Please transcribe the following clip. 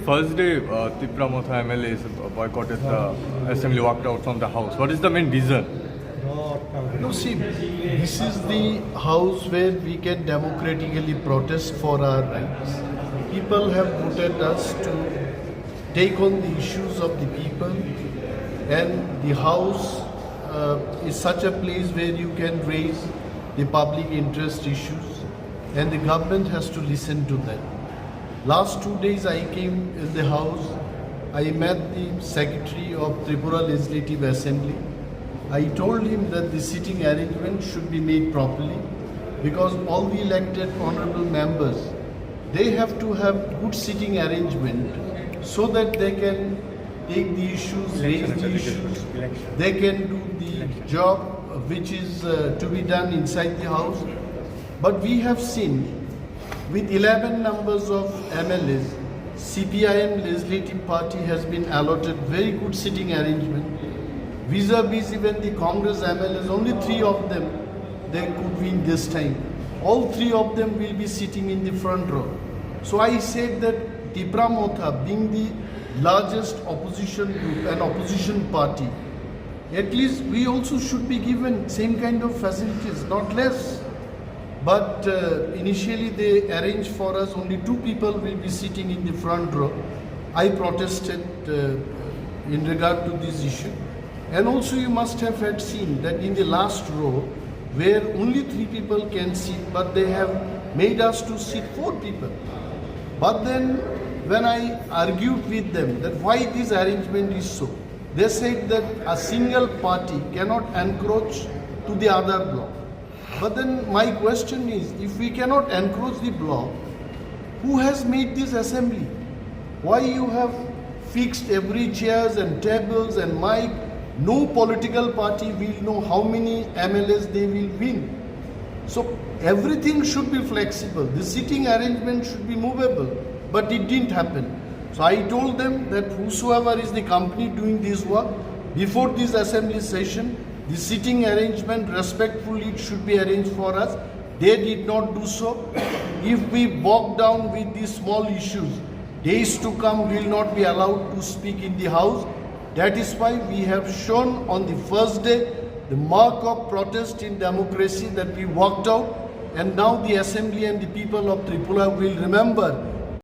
first day Tipramotha MLAs boycotted the assembly, walked out from the house. What is the main reason? No, see, this is the house where we can democratically protest for our rights. People have voted us to take on the issues of the people, and the house is such a place where you can raise the public interest issues, and the government has to listen to them. Last 2 days I came in the house, I met the Secretary of Tripura Legislative Assembly. I told him that the sitting arrangement should be made properly, because all the elected honorable members, they have to have good sitting arrangement so that they can take the issues, raise the issues, they can do the job which is to be done inside the house. But we have seen with 11 numbers of MLAs, CPIM Legislative Party has been allotted very good sitting arrangement. Vis-a-vis even the Congress MLAs, only 3 of them they could win this time. All 3 of them will be sitting in the front row. So I said that Tipramotha, being the largest opposition group, an opposition party, at least we also should be given same kind of facilities, not less. But initially they arranged for us, only 2 people will be sitting in the front row. I protested in regard to this issue. And also you must have had seen that in the last row, where only 3 people can sit, but they have made us to sit 4 people. But then when I argued with them that why this arrangement is so, they said that a single party cannot encroach to the other bloc. But then my question is, if we cannot encroach the bloc, who has made this assembly? Why you have fixed every chairs and tables and mic? No political party will know how many MLAs they will win. So everything should be flexible. The sitting arrangement should be movable. But it didn't happen. So I told them that whosoever is the company doing this work, before this assembly session, the sitting arrangement respectfully it should be arranged for us. They did not do so. If we walk down with these small issues, days to come we will not be allowed to speak in the house. That is why we have shown on the first day the mark of protest in democracy, that we walked out, and now the assembly and the people of Tripura will remember